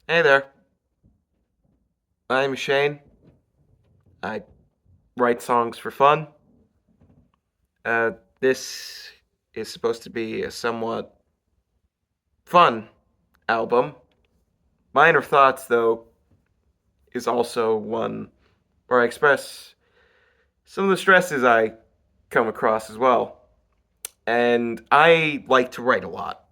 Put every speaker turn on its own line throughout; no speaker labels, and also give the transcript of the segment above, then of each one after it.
Hey there, I'm Shane. I write songs for fun. Uh, this is supposed to be a somewhat fun album. Minor Thoughts, though, is also one where I express some of the stresses I come across as well. And I like to write a lot.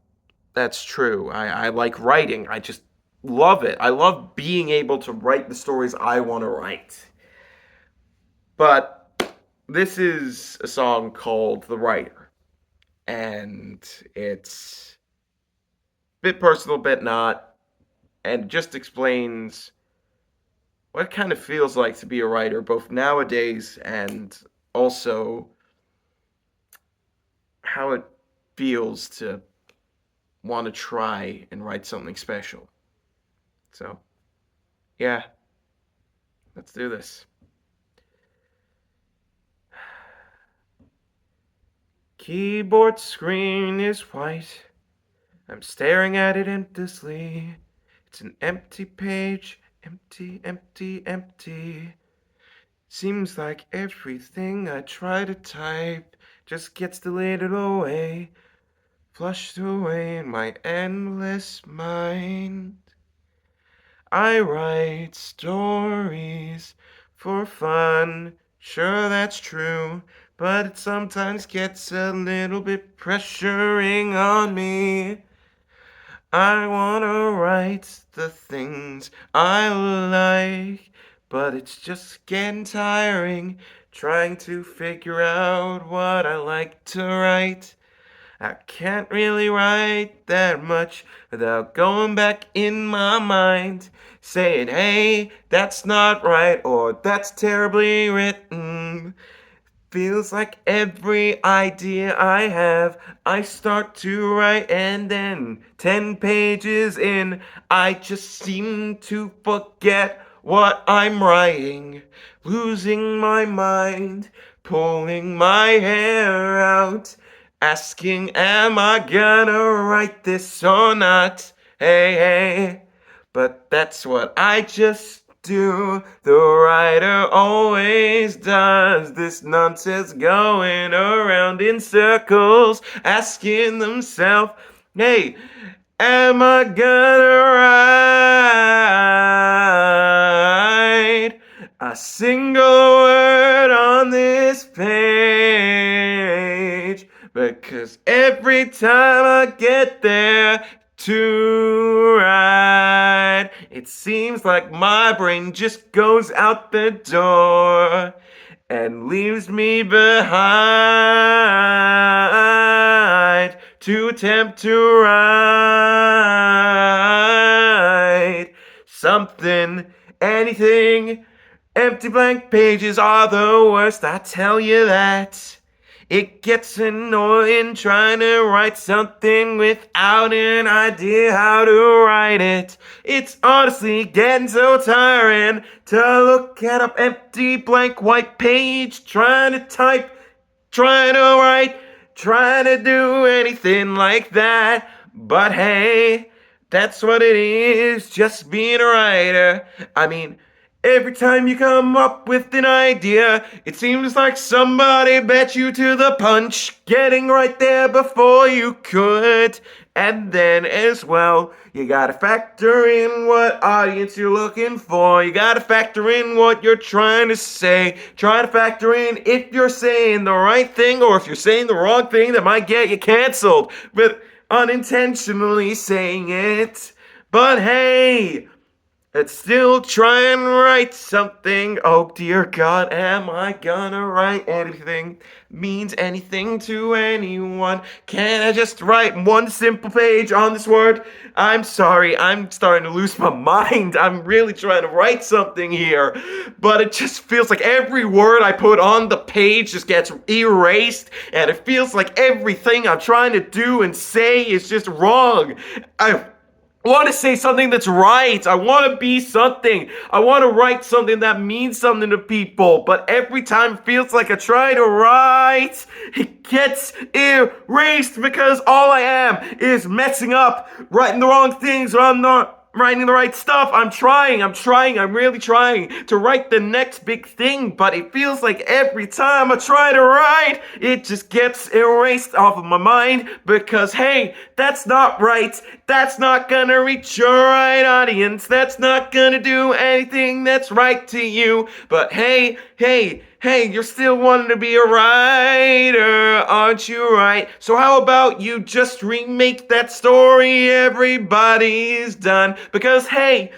That's true. I like writing. I just love it. I love being able to write the stories I want to write. But this is a song called The Writer. And it's a bit personal, bit not, and just explains what it kind of feels like to be a writer, both nowadays and also how it feels to want to try and write something special. So, yeah, let's do this. Keyboard screen is white. I'm staring at it endlessly. It's an empty page, empty, empty, empty. Seems like everything I try to type just gets deleted away, flushed away in my endless mind. I write stories for fun, sure that's true, but it sometimes gets a little bit pressuring on me. I wanna write the things I like, but it's just getting tiring trying to figure out what I like to write. I can't really write that much without going back in my mind, saying, hey, that's not right, or that's terribly written. Feels like every idea I have, I start to write, and then 10 pages in, I just seem to forget what I'm writing. Losing my mind, pulling my hair out, asking, am I gonna write this or not? Hey, hey. But that's what I just do. The writer always does this nonsense going around in circles, asking themselves, hey, am I gonna write a single word on this page? Because every time I get there to write, it seems like my brain just goes out the door and leaves me behind to attempt to write something, anything. Empty blank pages are the worst, I tell you that. It gets annoying trying to write something without an idea how to write it. It's honestly getting so tiring to look at an empty blank white page, trying to type, trying to write, trying to do anything like that. But hey, that's what it is, just being a writer. I mean, every time you come up with an idea, it seems like somebody bet you to the punch, getting right there before you could. And then as well, you gotta factor in what audience you're looking for. You gotta factor in what you're trying to say. Try to factor in if you're saying the right thing or if you're saying the wrong thing that might get you canceled. But unintentionally saying it. But hey, let's still try and write something. Oh dear God, am I gonna write anything? Means anything to anyone? Can I just write one simple page on this word? I'm sorry, I'm starting to lose my mind. I'm really trying to write something here, but it just feels like every word I put on the page just gets erased, and it feels like everything I'm trying to do and say is just wrong. I want to say something that's right. I want to be something. I want to write something that means something to people. But every time it feels like I try to write, it gets erased because all I am is messing up, writing the wrong things, or I'm not writing the right stuff. I'm really trying to write the next big thing, but it feels like every time I try to write, it just gets erased off of my mind because, hey, that's not right. That's not gonna reach your right audience. That's not gonna do anything that's right to you. But hey, you're still wanting to be a writer, aren't you right? So how about you just remake that story everybody's done? Because hey,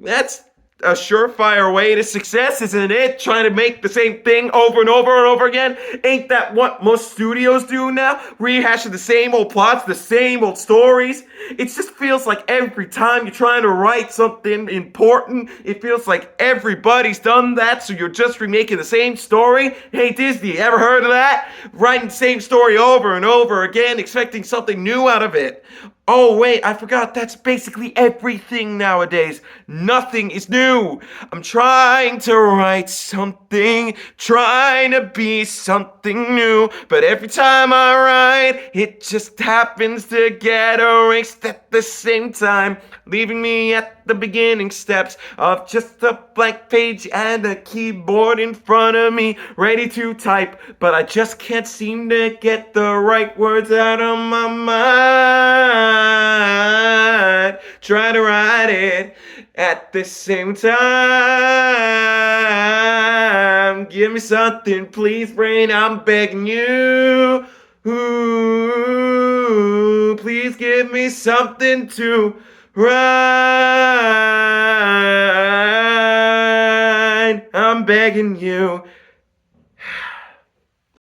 that's a surefire way to success, isn't it? Trying to make the same thing over and over and over again. Ain't that what most studios do now? Rehashing the same old plots, the same old stories. It just feels like every time you're trying to write something important, it feels like everybody's done that, so you're just remaking the same story. Hey Disney, ever heard of that? Writing the same story over and over again, expecting something new out of it. Oh wait, I forgot, that's basically everything nowadays. Nothing is new. I'm trying to write something, trying to be something new, but every time I write, it just happens to get erased at the same time, leaving me at the beginning steps of just a blank page and a keyboard in front of me, ready to type, but I just can't seem to get the right words out of my mind. Try to write it at the same time. Give me something, please, brain, I'm begging you. Ooh, please give me something to write. I'm begging you.